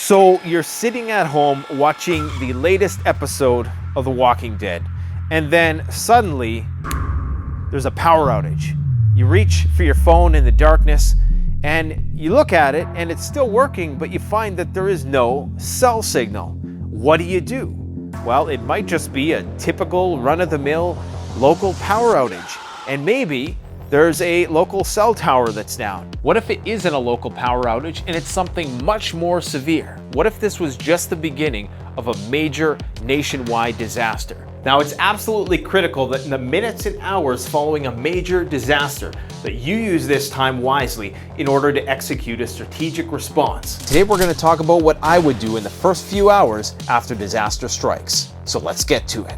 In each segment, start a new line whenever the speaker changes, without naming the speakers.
So you're sitting at home watching the latest episode of The Walking Dead, and then suddenly there's a power outage. You reach for your phone in the darkness and you look at it and it's still working, but you find that there is no cell signal. What do? Well, it might just be a typical run-of-the-mill local power outage, and maybe there's a local cell tower that's down. What if it isn't a local power outage and it's something much more severe? What if this was just the beginning of a major nationwide disaster? Now, it's absolutely critical that in the minutes and hours following a major disaster, that you use this time wisely in order to execute a strategic response. Today, we're going to talk about what I would do in the first few hours after disaster strikes. So let's get to it.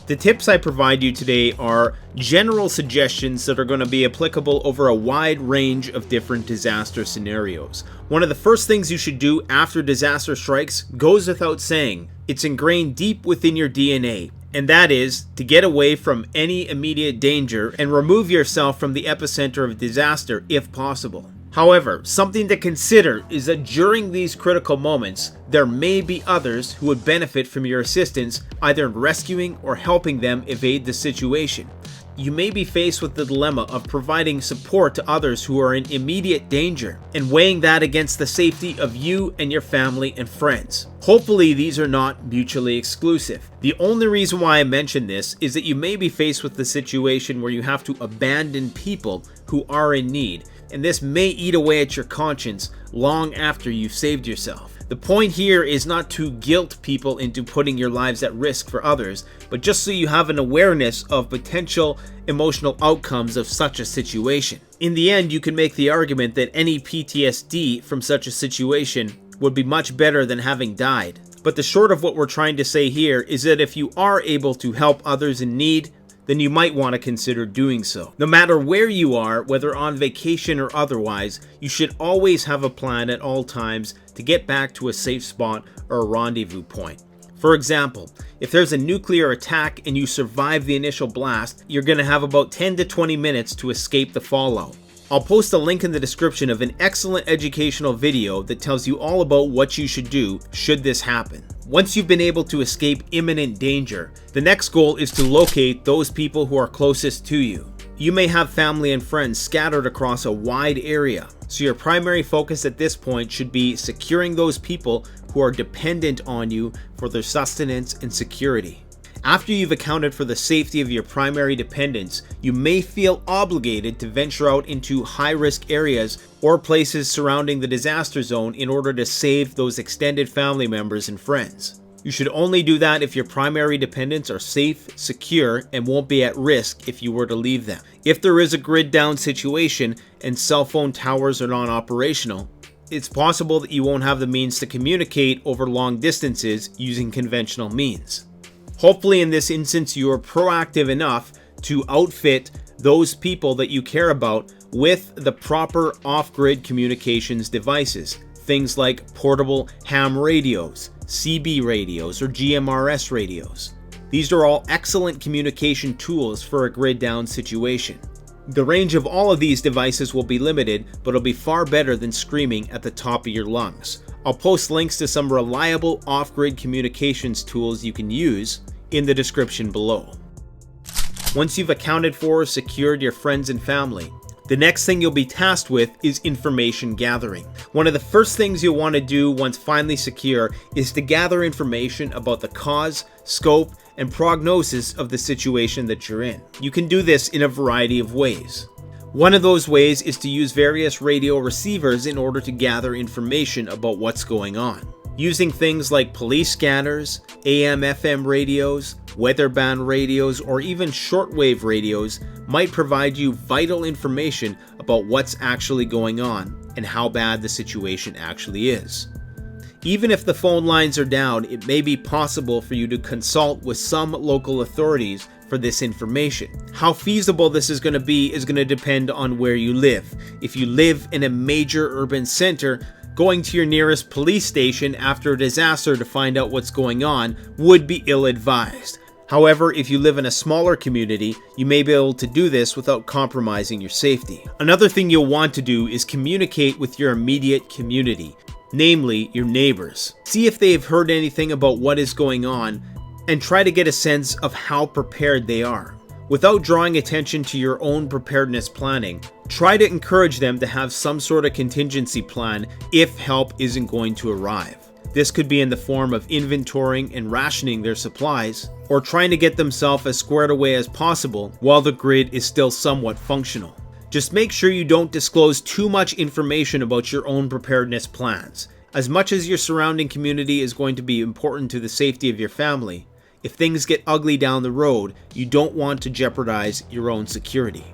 The tips I provide you today are general suggestions that are going to be applicable over a wide range of different disaster scenarios. One of the first things you should do after disaster strikes goes without saying. It's ingrained deep within your DNA, and that is to get away from any immediate danger and remove yourself from the epicenter of disaster if possible. However, something to consider is that during these critical moments, there may be others who would benefit from your assistance, either in rescuing or helping them evade the situation. You may be faced with the dilemma of providing support to others who are in immediate danger and weighing that against the safety of you and your family and friends. Hopefully, these are not mutually exclusive. The only reason why I mention this is that you may be faced with the situation where you have to abandon people who are in need, and this may eat away at your conscience long after you've saved yourself. The point here is not to guilt people into putting your lives at risk for others, but just so you have an awareness of potential emotional outcomes of such a situation. In the end, you can make the argument that any PTSD from such a situation would be much better than having died. But the short of what we're trying to say here is that if you are able to help others in need, then you might want to consider doing so. No matter where you are, whether on vacation or otherwise, you should always have a plan at all times to get back to a safe spot or a rendezvous point. For example, if there's a nuclear attack and you survive the initial blast, you're going to have about 10 to 20 minutes to escape the fallout. I'll post a link in the description of an excellent educational video that tells you all about what you should do should this happen. Once you've been able to escape imminent danger, the next goal is to locate those people who are closest to you. You may have family and friends scattered across a wide area, so your primary focus at this point should be securing those people who are dependent on you for their sustenance and security. After you've accounted for the safety of your primary dependents, you may feel obligated to venture out into high-risk areas or places surrounding the disaster zone in order to save those extended family members and friends. You should only do that if your primary dependents are safe, secure, and won't be at risk if you were to leave them. If there is a grid down situation and cell phone towers are non-operational, it's possible that you won't have the means to communicate over long distances using conventional means. Hopefully in this instance you are proactive enough to outfit those people that you care about with the proper off-grid communications devices. Things like portable ham radios, CB radios, or GMRS radios. These are all excellent communication tools for a grid down situation. The range of all of these devices will be limited, but it'll be far better than screaming at the top of your lungs. I'll post links to some reliable off-grid communications tools you can use in the description below. Once you've accounted for or secured your friends and family, the next thing you'll be tasked with is information gathering. One of the first things you'll want to do once finally secure is to gather information about the cause, scope, and prognosis of the situation that you're in. You can do this in a variety of ways. One of those ways is to use various radio receivers in order to gather information about what's going on. Using things like police scanners, AM/FM radios, weather band radios, or even shortwave radios might provide you vital information about what's actually going on and how bad the situation actually is. Even if the phone lines are down, it may be possible for you to consult with some local authorities for this information. How feasible this is going to be is going to depend on where you live. If you live in a major urban center, going to your nearest police station after a disaster to find out what's going on would be ill-advised. However, if you live in a smaller community, you may be able to do this without compromising your safety. Another thing you'll want to do is communicate with your immediate community, namely your neighbors. See if they have heard anything about what is going on and try to get a sense of how prepared they are. Without drawing attention to your own preparedness planning, try to encourage them to have some sort of contingency plan if help isn't going to arrive. This could be in the form of inventorying and rationing their supplies, or trying to get themselves as squared away as possible while the grid is still somewhat functional. Just make sure you don't disclose too much information about your own preparedness plans. As much as your surrounding community is going to be important to the safety of your family, if things get ugly down the road, you don't want to jeopardize your own security.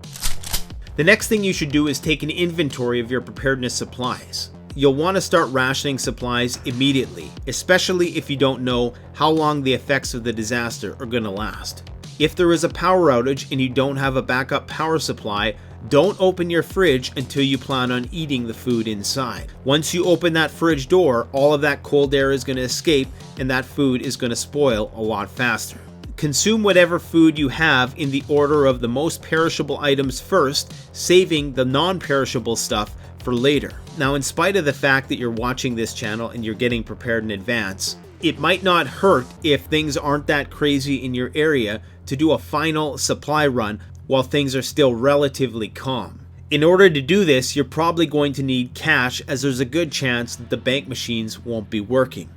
The next thing you should do is take an inventory of your preparedness supplies. You'll want to start rationing supplies immediately, especially if you don't know how long the effects of the disaster are going to last. If there is a power outage and you don't have a backup power supply, don't open your fridge until you plan on eating the food inside. Once you open that fridge door, all of that cold air is going to escape and that food is going to spoil a lot faster. Consume whatever food you have in the order of the most perishable items first, saving the non-perishable stuff for later. Now, in spite of the fact that you're watching this channel and you're getting prepared in advance, it might not hurt if things aren't that crazy in your area to do a final supply run while things are still relatively calm. In order to do this, you're probably going to need cash, as there's a good chance that the bank machines won't be working.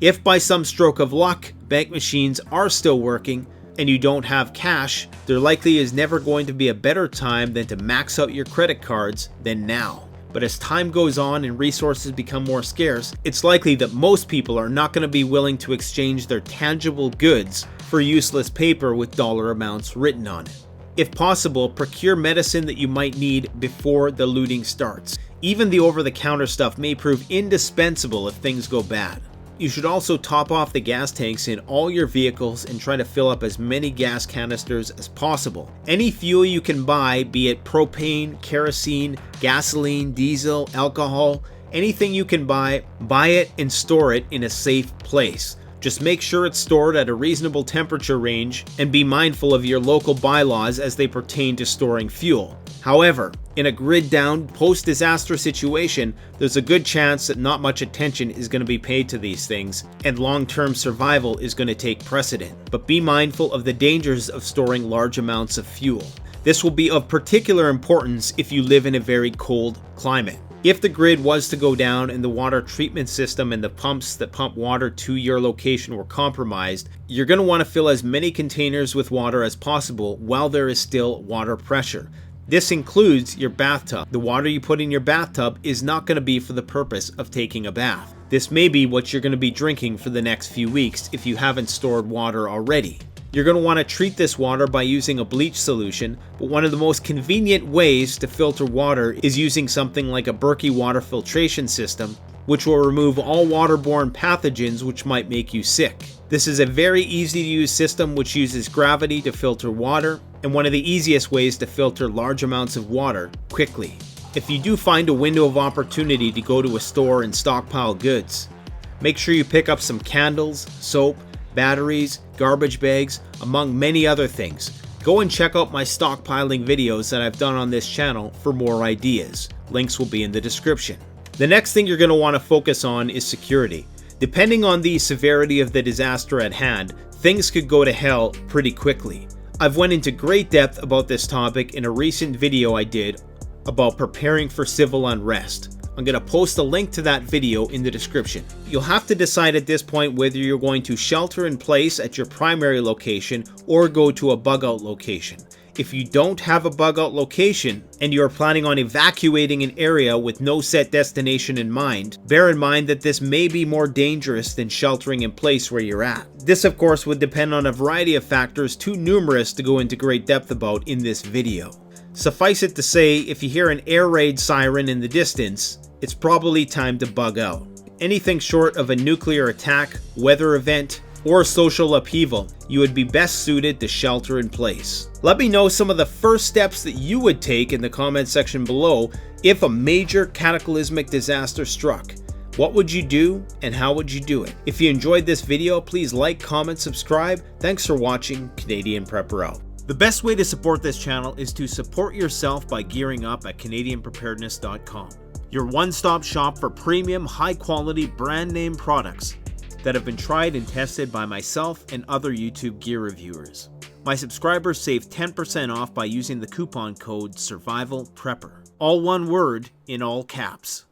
If by some stroke of luck, bank machines are still working and you don't have cash, there likely is never going to be a better time than to max out your credit cards than now. But as time goes on and resources become more scarce, it's likely that most people are not going to be willing to exchange their tangible goods for useless paper with dollar amounts written on it. If possible, procure medicine that you might need before the looting starts. Even the over-the-counter stuff may prove indispensable if things go bad. You should also top off the gas tanks in all your vehicles and try to fill up as many gas canisters as possible. Any fuel you can buy, be it propane, kerosene, gasoline, diesel, alcohol, anything you can buy it and store it in a safe place. Just make sure it's stored at a reasonable temperature range and be mindful of your local bylaws as they pertain to storing fuel. However, in a grid down post-disaster situation, there's a good chance that not much attention is going to be paid to these things and long-term survival is going to take precedent. But be mindful of the dangers of storing large amounts of fuel. This will be of particular importance if you live in a very cold climate. If the grid was to go down and the water treatment system and the pumps that pump water to your location were compromised, you're going to want to fill as many containers with water as possible while there is still water pressure. This includes your bathtub. The water you put in your bathtub is not going to be for the purpose of taking a bath. This may be what you're going to be drinking for the next few weeks if you haven't stored water already. You're going to want to treat this water by using a bleach solution, but one of the most convenient ways to filter water is using something like a Berkey water filtration system, which will remove all waterborne pathogens which might make you sick. This is a very easy to use system which uses gravity to filter water, and one of the easiest ways to filter large amounts of water quickly. If you do find a window of opportunity to go to a store and stockpile goods, make sure you pick up some candles, soap, batteries, garbage bags, among many other things. Go and check out my stockpiling videos that I've done on this channel for more ideas. Links will be in the description. The next thing you're going to want to focus on is security. Depending on the severity of the disaster at hand, things could go to hell pretty quickly. I've went into great depth about this topic in a recent video I did about preparing for civil unrest. I'm going to post a link to that video in the description. You'll have to decide at this point whether you're going to shelter in place at your primary location or go to a bug out location. If you don't have a bug out location and you are planning on evacuating an area with no set destination in mind, bear in mind that this may be more dangerous than sheltering in place where you're at. This of course would depend on a variety of factors too numerous to go into great depth about in this video. Suffice it to say, if you hear an air raid siren in the distance, it's probably time to bug out. Anything short of a nuclear attack, weather event, or social upheaval, you would be best suited to shelter in place. Let me know some of the first steps that you would take in the comment section below if a major cataclysmic disaster struck. What would you do and how would you do it? If you enjoyed this video, please like, comment, subscribe. Thanks for watching. Canadian Prepper out. The best way to support this channel is to support yourself by gearing up at CanadianPreparedness.com. Your one-stop shop for premium, high-quality, brand-name products that have been tried and tested by myself and other YouTube gear reviewers. My subscribers save 10% off by using the coupon code SURVIVALPREPPER. All one word in all caps.